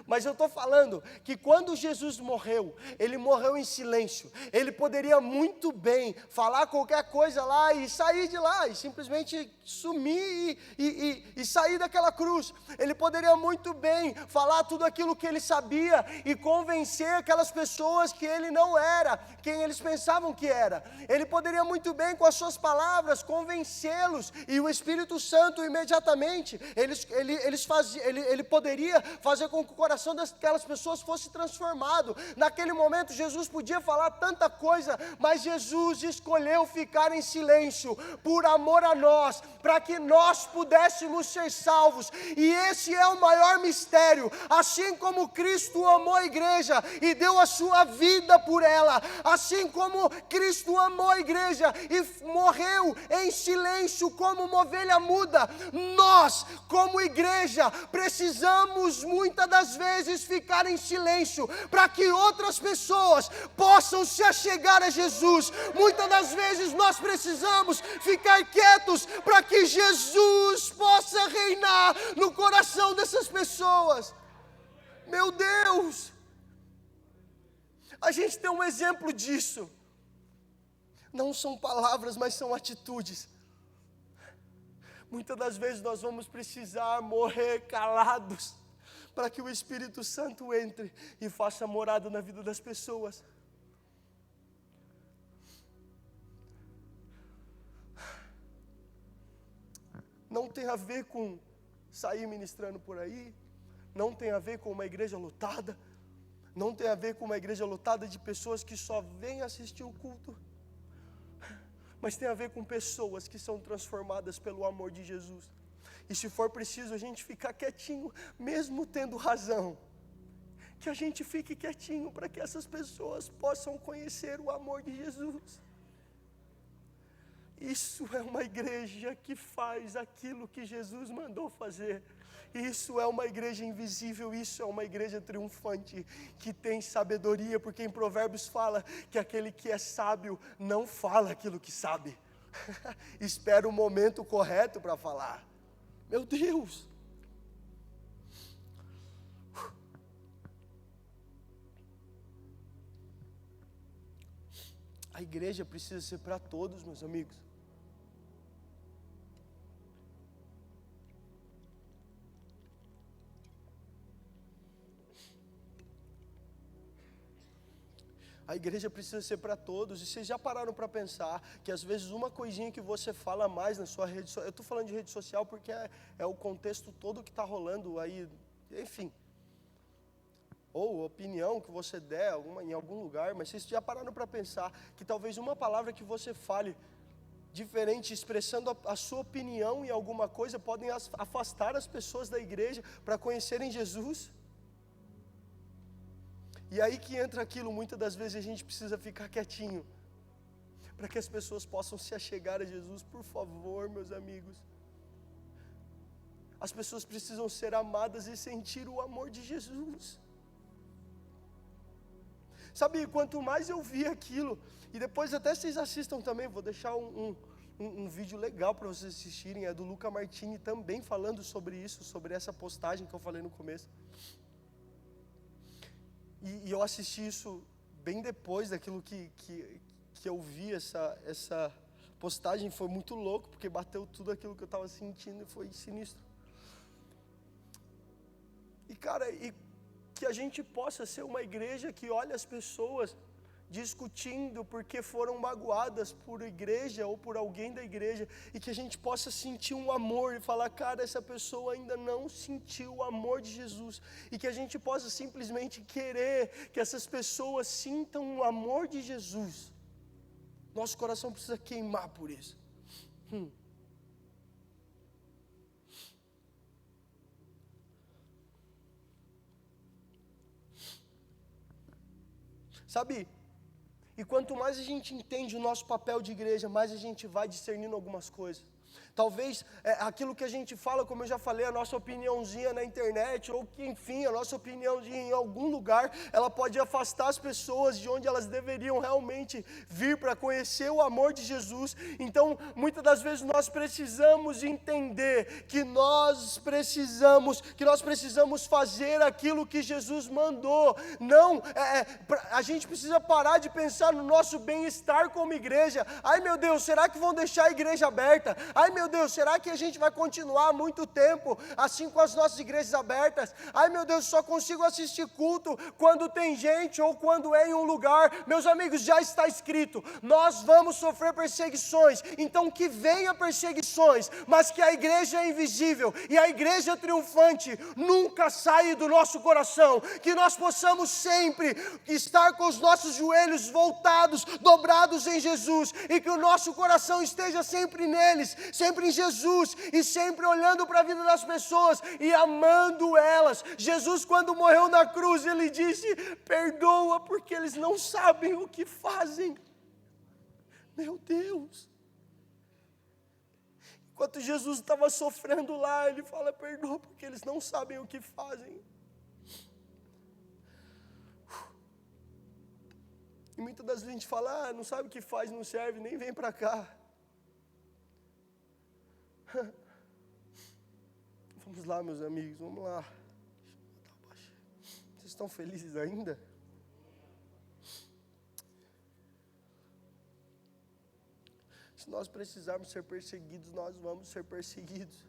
Mas eu estou falando que quando Jesus morreu, ele morreu em silêncio. Ele poderia muito bem falar qualquer coisa lá e sair de lá, e simplesmente sumir e sair daquela cruz. Ele poderia muito bem falar tudo aquilo que ele sabia e convencer aquelas pessoas que ele não era quem eles pensavam que era. Ele poderia muito bem, com as suas palavras, convencê-los, e o Espírito Santo imediatamente, ele poderia fazer com que o coração daquelas pessoas fosse transformado. Naquele momento Jesus podia falar tanta coisa, mas Jesus escolheu ficar em silêncio por amor a nós, para que nós pudéssemos ser salvos. E esse é o maior mistério. Assim como Cristo amou a igreja e deu a sua vida por ela, assim como Cristo amou a igreja e morreu em silêncio como uma ovelha muda, nós como igreja precisamos muitas das vezes ficar em silêncio para que outras pessoas possam se achegar a Jesus. Muitas das vezes nós precisamos ficar quietos para que Jesus possa reinar no coração dessas pessoas. Meu Deus! A gente tem um exemplo disso. Não são palavras, mas são atitudes. Muitas das vezes nós vamos precisar morrer calados para que o Espírito Santo entre e faça morada na vida das pessoas. Não tem a ver com sair ministrando por aí, não tem a ver com uma igreja lotada, não tem a ver com uma igreja lotada de pessoas que só vêm assistir o culto, mas tem a ver com pessoas que são transformadas pelo amor de Jesus. E se for preciso a gente ficar quietinho, mesmo tendo razão, que a gente fique quietinho para que essas pessoas possam conhecer o amor de Jesus. Isso é uma igreja que faz aquilo que Jesus mandou fazer. Isso é uma igreja invisível, isso é uma igreja triunfante, que tem sabedoria, porque em Provérbios fala que aquele que é sábio não fala aquilo que sabe. Espera o momento correto para falar. Meu Deus! A igreja precisa ser para todos, meus amigos. A igreja precisa ser para todos. E vocês já pararam para pensar que às vezes uma coisinha que você fala mais na sua rede social, eu estou falando de rede social porque é o contexto todo que está rolando aí, enfim, ou opinião que você der em algum lugar, mas vocês já pararam para pensar que talvez uma palavra que você fale diferente, expressando a sua opinião em alguma coisa, podem afastar as pessoas da igreja para conhecerem Jesus? E aí que entra aquilo, muitas das vezes a gente precisa ficar quietinho, para que as pessoas possam se achegar a Jesus. Por favor, meus amigos, as pessoas precisam ser amadas e sentir o amor de Jesus. Sabe, quanto mais eu vi aquilo, e depois até vocês assistam também, vou deixar um vídeo legal para vocês assistirem, é do Luca Martini também falando sobre isso, sobre essa postagem que eu falei no começo. E eu assisti isso bem depois daquilo que eu vi, essa postagem. Foi muito louco, porque bateu tudo aquilo que eu estava sentindo e foi sinistro. E cara, e que a gente possa ser uma igreja que olha as pessoas discutindo porque foram magoadas por igreja ou por alguém da igreja, e que a gente possa sentir um amor e falar, cara, essa pessoa ainda não sentiu o amor de Jesus, e que a gente possa simplesmente querer que essas pessoas sintam o amor de Jesus. Nosso coração precisa queimar por isso. Sabe? E quanto mais a gente entende o nosso papel de igreja, mais a gente vai discernindo algumas coisas. Talvez aquilo que a gente fala, como eu já falei, a nossa opiniãozinha na internet, ou que enfim, a nossa opiniãozinha em algum lugar, ela pode afastar as pessoas de onde elas deveriam realmente vir para conhecer o amor de Jesus. Então, muitas das vezes nós precisamos entender que nós precisamos fazer aquilo que Jesus mandou. Não, a gente precisa parar de pensar no nosso bem-estar como igreja. Ai meu Deus, será que vão deixar a igreja aberta? Ai meu Deus, será que a gente vai continuar muito tempo assim com as nossas igrejas abertas? Ai meu Deus, só consigo assistir culto quando tem gente ou quando é em um lugar. Meus amigos, já está escrito, nós vamos sofrer perseguições, então que venha perseguições, mas que a igreja invisível e a igreja triunfante nunca saia do nosso coração, que nós possamos sempre estar com os nossos joelhos voltados, dobrados em Jesus, e que o nosso coração esteja sempre neles, sempre em Jesus, e sempre olhando para a vida das pessoas e amando elas. Jesus, quando morreu na cruz, ele disse, perdoa porque eles não sabem o que fazem. Meu Deus! Enquanto Jesus estava sofrendo lá, ele fala, perdoa porque eles não sabem o que fazem. E muitas das vezes a gente fala, não sabe o que faz, não serve, nem vem para cá. Vamos lá, meus amigos, vamos lá. Vocês estão felizes ainda? Se nós precisarmos ser perseguidos, nós vamos ser perseguidos.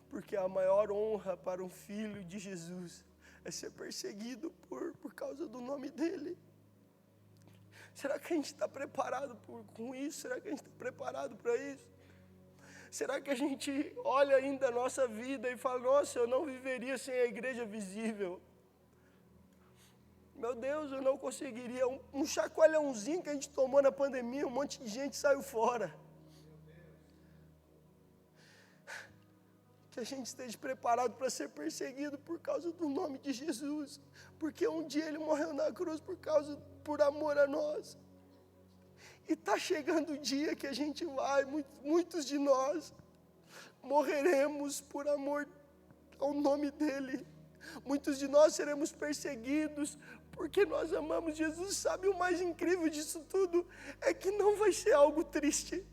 Porque a maior honra para um filho de Jesus é ser perseguido por causa do nome dele. Será que a gente está preparado com isso? Será que a gente está preparado para isso? Será que a gente olha ainda a nossa vida e fala, nossa, eu não viveria sem a igreja visível? Meu Deus, eu não conseguiria. Um chacoalhãozinho que a gente tomou na pandemia, um monte de gente saiu fora. Que a gente esteja preparado para ser perseguido por causa do nome de Jesus. Porque um dia ele morreu na cruz por amor a nós. E está chegando o dia que a gente vai, muitos de nós morreremos por amor ao nome dele. Muitos de nós seremos perseguidos porque nós amamos Jesus. Sabe o mais incrível disso tudo? É que não vai ser algo triste.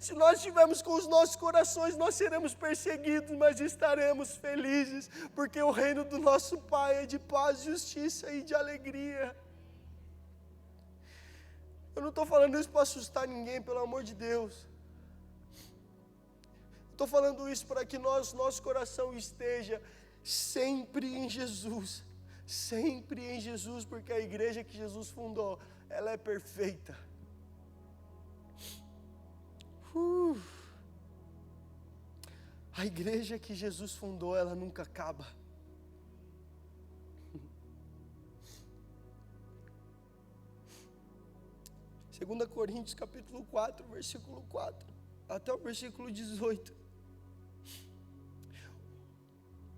Se nós estivermos com os nossos corações, nós seremos perseguidos, mas estaremos felizes, porque o reino do nosso Pai é de paz, justiça e de alegria. Eu não estou falando isso para assustar ninguém, pelo amor de Deus. Estou falando isso para que nosso coração esteja sempre em Jesus. Sempre em Jesus, porque a igreja que Jesus fundou, ela é perfeita. A igreja que Jesus fundou, ela nunca acaba. 2 Coríntios capítulo 4, versículo 4, até o versículo 18.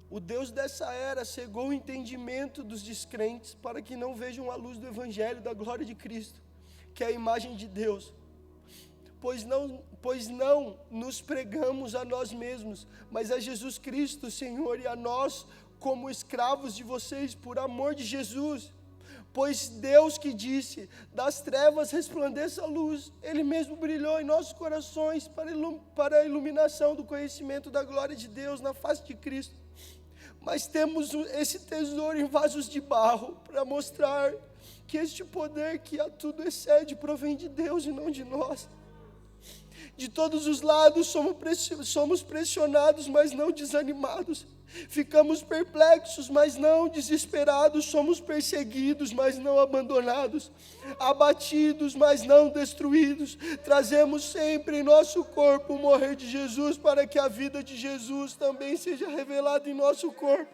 O Deus dessa era cegou o entendimento dos descrentes para que não vejam a luz do evangelho da glória de Cristo, que é a imagem de Deus. Pois não nos pregamos a nós mesmos, mas a Jesus Cristo, Senhor, e a nós como escravos de vocês por amor de Jesus. Pois Deus que disse, das trevas resplandeça a luz, Ele mesmo brilhou em nossos corações para a iluminação do conhecimento da glória de Deus na face de Cristo. Mas temos esse tesouro em vasos de barro para mostrar que este poder que a tudo excede provém de Deus e não de nós. De todos os lados somos pressionados, mas não desanimados. Ficamos perplexos, mas não desesperados. Somos perseguidos, mas não abandonados. Abatidos, mas não destruídos. Trazemos sempre em nosso corpo o morrer de Jesus, para que a vida de Jesus também seja revelada em nosso corpo.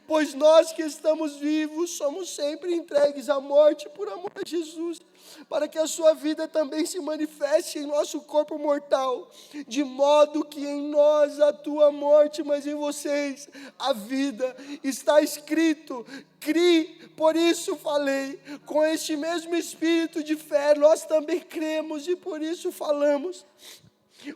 Pois nós que estamos vivos, somos sempre entregues à morte por amor a Jesus, para que a sua vida também se manifeste em nosso corpo mortal, de modo que em nós atua a morte, mas em vocês a vida. Está escrito, criei, por isso falei. Com este mesmo espírito de fé nós também cremos e por isso falamos.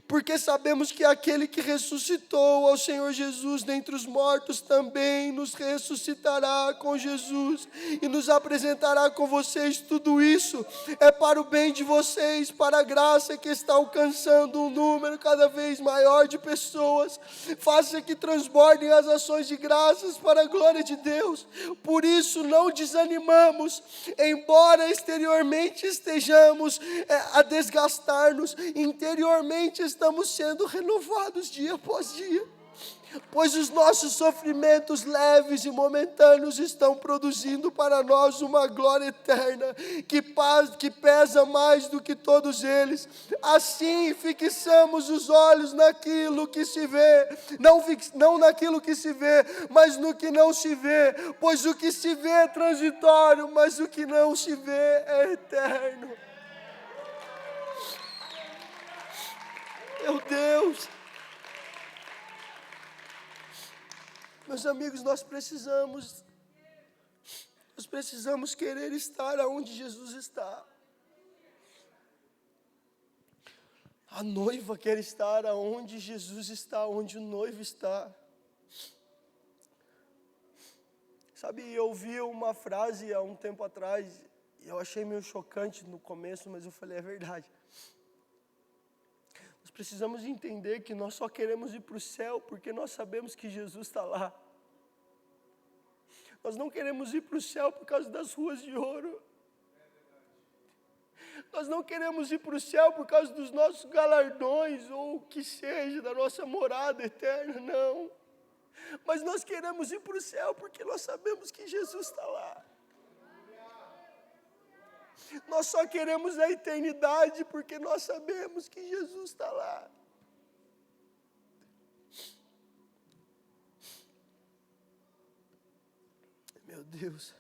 porque sabemos que aquele que ressuscitou ao Senhor Jesus dentre os mortos também nos ressuscitará com Jesus e nos apresentará com vocês. Tudo isso é para o bem de vocês, para a graça que está alcançando um número cada vez maior de pessoas. Faça que transbordem as ações de graças para a glória de Deus. Por isso não desanimamos, embora exteriormente estejamos a desgastar-nos, interiormente estamos sendo renovados dia após dia, pois os nossos sofrimentos leves e momentâneos estão produzindo para nós uma glória eterna, que pesa mais do que todos eles. Assim fixamos os olhos naquilo que se vê, não naquilo que se vê, mas no que não se vê, pois o que se vê é transitório, mas o que não se vê é eterno. Meu Deus, meus amigos, nós precisamos querer estar aonde Jesus está. A noiva quer estar aonde Jesus está, onde o noivo está. Sabe, eu ouvi uma frase há um tempo atrás, e eu achei meio chocante no começo, mas eu falei, é verdade. Nós precisamos entender que nós só queremos ir para o céu porque nós sabemos que Jesus está lá. Nós não queremos ir para o céu por causa das ruas de ouro. Nós não queremos ir para o céu por causa dos nossos galardões ou o que seja, da nossa morada eterna, não. Mas nós queremos ir para o céu porque nós sabemos que Jesus está lá. Nós só queremos a eternidade porque nós sabemos que Jesus está lá. Meu Deus.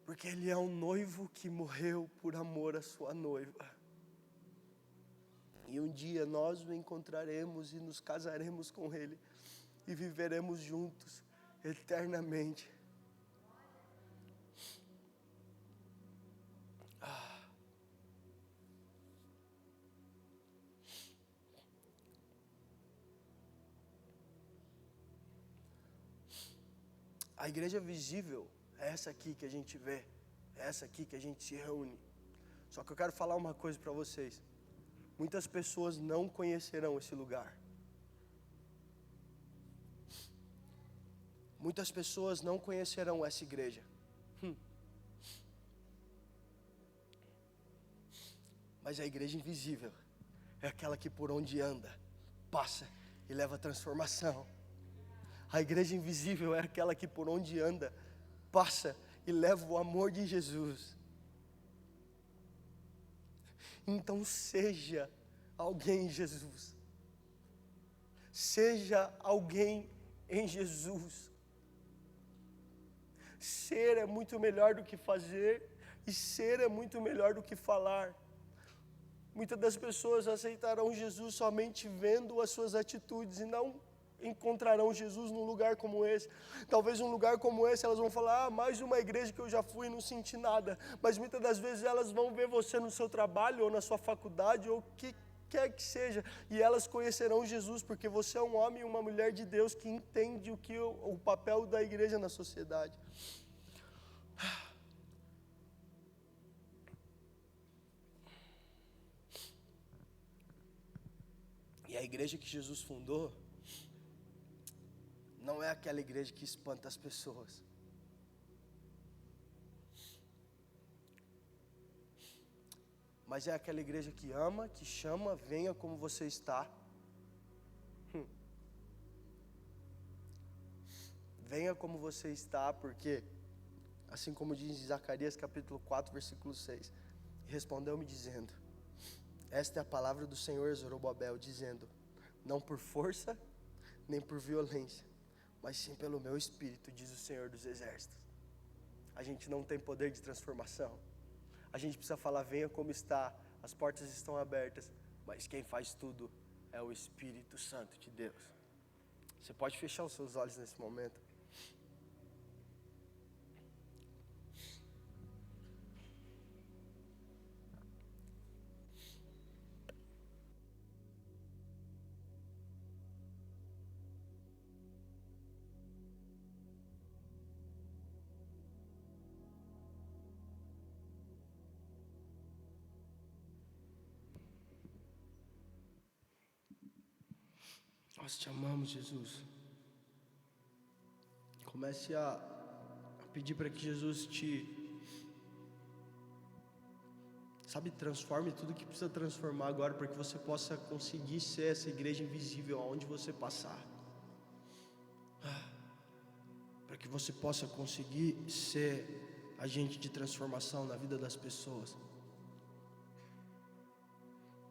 Porque Ele é um noivo que morreu por amor à sua noiva. E um dia nós o encontraremos e nos casaremos com Ele. E viveremos juntos eternamente. A igreja visível é essa aqui que a gente vê, é essa aqui que a gente se reúne. Só que eu quero falar uma coisa para vocês. Muitas pessoas não conhecerão esse lugar. Muitas pessoas não conhecerão essa igreja. Mas a igreja invisível é aquela que por onde anda, passa e leva transformação. A igreja invisível é aquela que por onde anda, passa e leva o amor de Jesus. Então seja alguém em Jesus. Seja alguém em Jesus. Ser é muito melhor do que fazer, e ser é muito melhor do que falar. Muitas das pessoas aceitarão Jesus somente vendo as suas atitudes e não encontrarão Jesus num lugar como esse. Talvez um lugar como esse elas vão falar, mais uma igreja que eu já fui e não senti nada. Mas muitas das vezes elas vão ver você no seu trabalho ou na sua faculdade ou o que quer que seja, e elas conhecerão Jesus porque você é um homem e uma mulher de Deus que entende o papel da igreja na sociedade. E a igreja que Jesus fundou não é aquela igreja que espanta as pessoas. Mas é aquela igreja que ama, que chama, venha como você está. Venha como você está, porque, assim como diz em Zacarias capítulo 4, versículo 6, respondeu-me dizendo, esta é a palavra do Senhor Zorobabel, dizendo, não por força, nem por violência, mas sim pelo meu Espírito, diz o Senhor dos Exércitos. A gente não tem poder de transformação. A gente precisa falar, venha como está, as portas estão abertas, mas quem faz tudo é o Espírito Santo de Deus. Você pode fechar os seus olhos nesse momento. Nós te amamos, Jesus. Comece a pedir para que Jesus transforme tudo que precisa transformar agora, para que você possa conseguir ser essa igreja invisível aonde você passar. Para que você possa conseguir ser agente de transformação na vida das pessoas.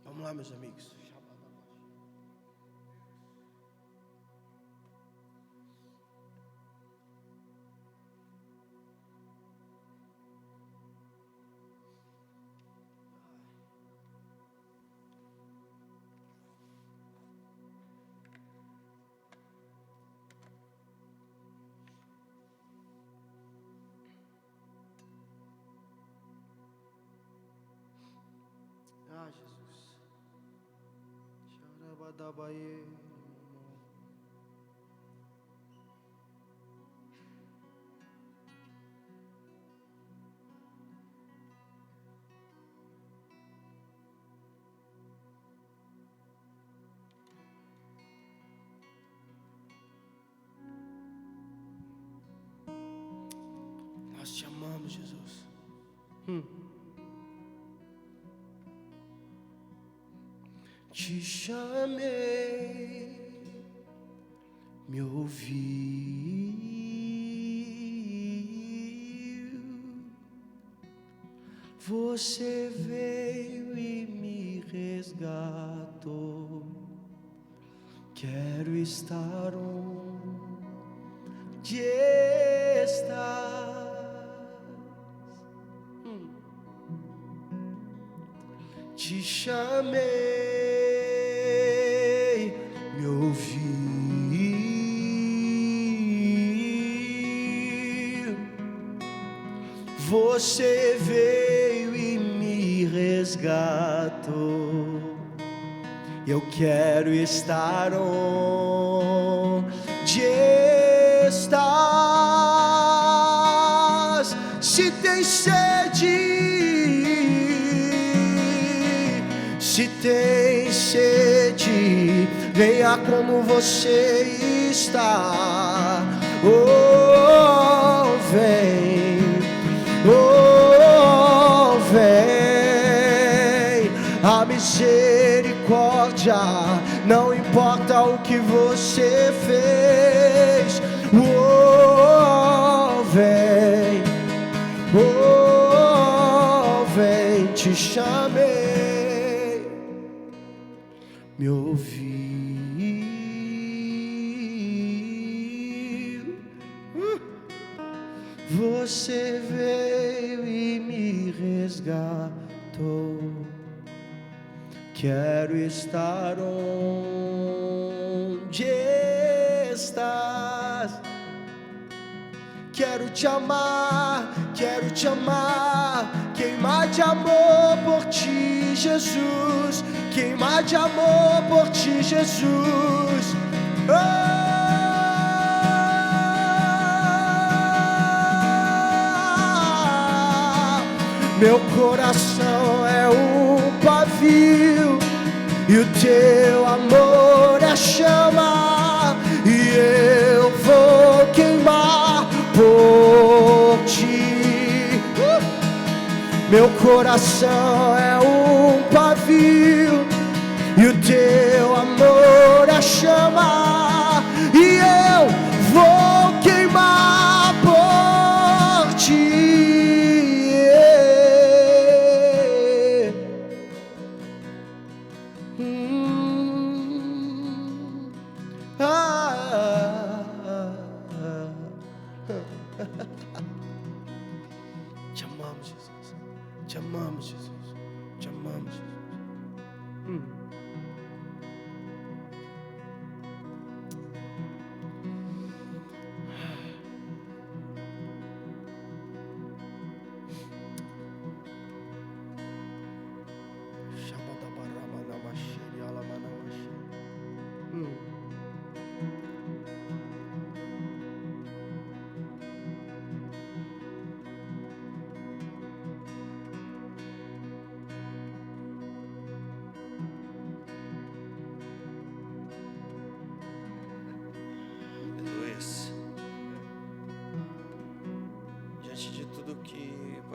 Vamos lá, meus amigos. Ah, Jesus. Xarabadabaê. Nós te amamos, Jesus. Te chamei, me ouviu, você veio e me resgatou. Quero estar onde estás. Te chamei, me ouviu, você veio e me resgatou. Eu quero estar onde estás. Se tem sede, venha como você está. Oh, vem, vem. A misericórdia, não importa o que você fez. Oh, vem, vem. Te chamei, me ouviu, você veio e me resgatou. Quero estar onde estás. Quero te amar, queimar de amor por ti, Jesus. Queimar de amor por ti, Jesus. Oh! Meu coração é um pavio e o teu amor é chama, e eu vou queimar por ti. Meu coração é um pavio e o teu amor é chama, e eu vou queimar por ti. Te amamos, Jesus. Te amamos, Jesus. Te amamos, Jesus.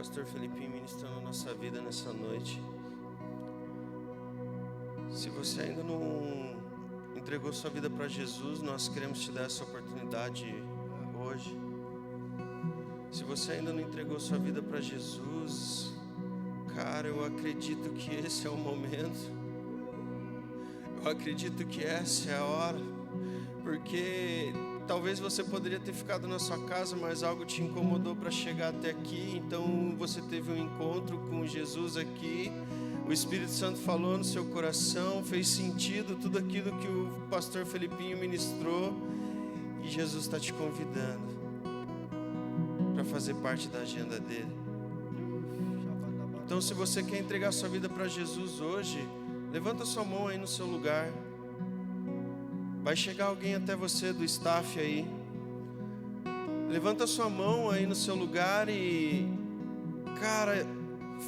pastor Felipinho ministrando a nossa vida nessa noite. Se você ainda não entregou sua vida para Jesus, nós queremos te dar essa oportunidade hoje. Se você ainda não entregou sua vida para Jesus, cara, eu acredito que esse é o momento. Eu acredito que essa é a hora. Porque talvez você poderia ter ficado na sua casa, mas algo te incomodou para chegar até aqui. Então você teve um encontro com Jesus aqui. O Espírito Santo falou no seu coração, fez sentido tudo aquilo que o pastor Felipinho ministrou. E Jesus está te convidando para fazer parte da agenda dele. Então, se você quer entregar sua vida para Jesus hoje, levanta sua mão aí no seu lugar. Vai chegar alguém até você do staff aí. Levanta sua mão aí no seu lugar e, cara,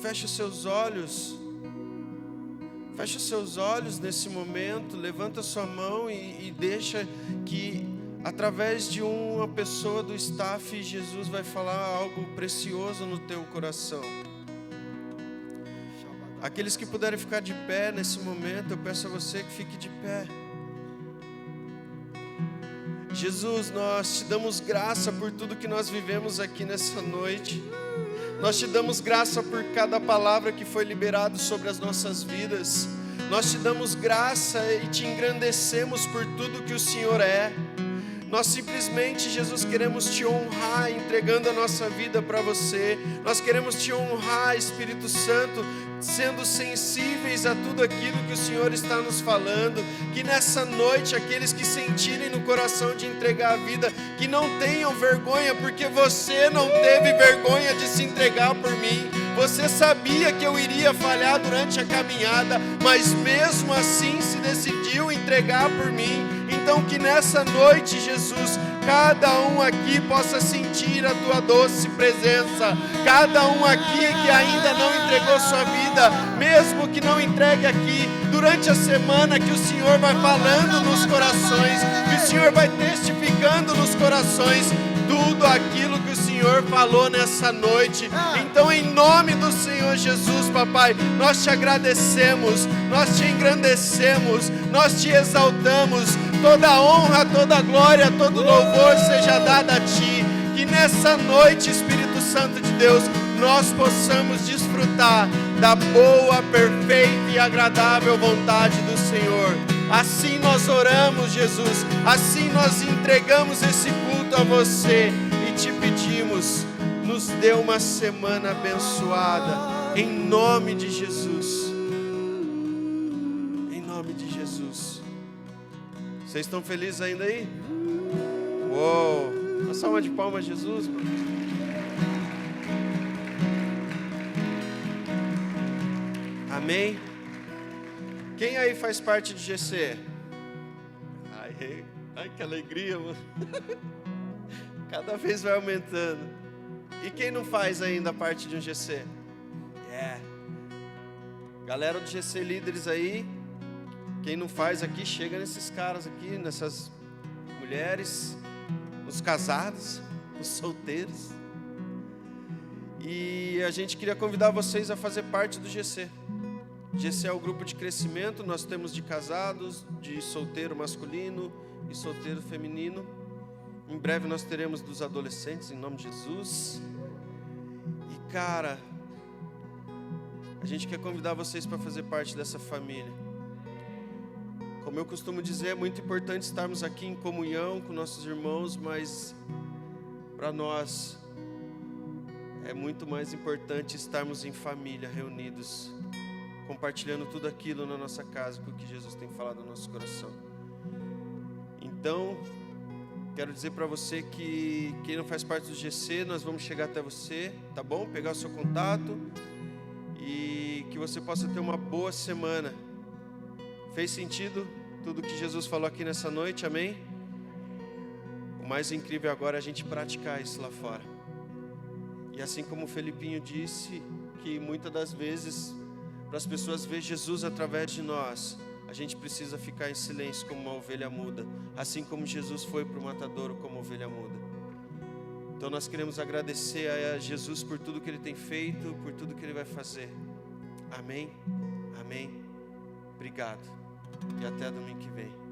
fecha os seus olhos. Fecha os seus olhos nesse momento. Levanta sua mão e deixa que, através de uma pessoa do staff, Jesus vai falar algo precioso no teu coração. Aqueles que puderem ficar de pé nesse momento, eu peço a você que fique de pé. Jesus, nós te damos graça por tudo que nós vivemos aqui nessa noite. Nós te damos graça por cada palavra que foi liberada sobre as nossas vidas. Nós te damos graça e te engrandecemos por tudo que o Senhor é. Nós simplesmente, Jesus, queremos te honrar entregando a nossa vida para você. Nós queremos te honrar, Espírito Santo, sendo sensíveis a tudo aquilo que o Senhor está nos falando. Que nessa noite, aqueles que sentirem no coração de entregar a vida, que não tenham vergonha, porque você não teve vergonha de se entregar por mim. Você sabia que eu iria falhar durante a caminhada, mas mesmo assim se decidiu entregar por mim. Então que nessa noite, Jesus, cada um aqui possa sentir a tua doce presença. Cada um aqui que ainda não entregou sua vida, mesmo que não entregue aqui, durante a semana que o Senhor vai falando nos corações, que o Senhor vai testificando nos corações tudo aquilo que o Senhor falou nessa noite. Então, em nome do Senhor Jesus, papai, nós te agradecemos, nós te engrandecemos, nós te exaltamos. Toda honra, toda glória, todo louvor seja dado a ti. Que nessa noite, Espírito Santo de Deus, nós possamos desfrutar da boa, perfeita e agradável vontade do Senhor. Assim nós oramos, Jesus, assim nós entregamos esse culto a você e te pedimos, nos dê uma semana abençoada, em nome de Jesus. Em nome de Jesus. Vocês estão felizes ainda aí? Uou! Uma salva de palmas, Jesus, mano. Amém? Quem aí faz parte de GC? Ai, que alegria, mano. Cada vez vai aumentando. E quem não faz ainda parte de um GC? Galera do GC Líderes aí, quem não faz aqui, chega nesses caras aqui, nessas mulheres, os casados, os solteiros. E a gente queria convidar vocês a fazer parte do GC. GC é o grupo de crescimento, nós temos de casados, de solteiro masculino e solteiro feminino. Em breve nós teremos dos adolescentes, em nome de Jesus. E cara, a gente quer convidar vocês para fazer parte dessa família. Como eu costumo dizer, é muito importante estarmos aqui em comunhão com nossos irmãos, mas para nós é muito mais importante estarmos em família, reunidos, compartilhando tudo aquilo na nossa casa, com o que Jesus tem falado no nosso coração. Então, quero dizer para você que quem não faz parte do GC, nós vamos chegar até você, tá bom? Pegar o seu contato e que você possa ter uma boa semana. Fez sentido tudo que Jesus falou aqui nessa noite, amém? O mais incrível agora é a gente praticar isso lá fora. E assim como o Felipinho disse, que muitas das vezes, para as pessoas verem Jesus através de nós, a gente precisa ficar em silêncio como uma ovelha muda, assim como Jesus foi para o matadouro como ovelha muda. Então nós queremos agradecer a Jesus por tudo que Ele tem feito, por tudo que Ele vai fazer. Amém? Amém. Obrigado. E até domingo que vem.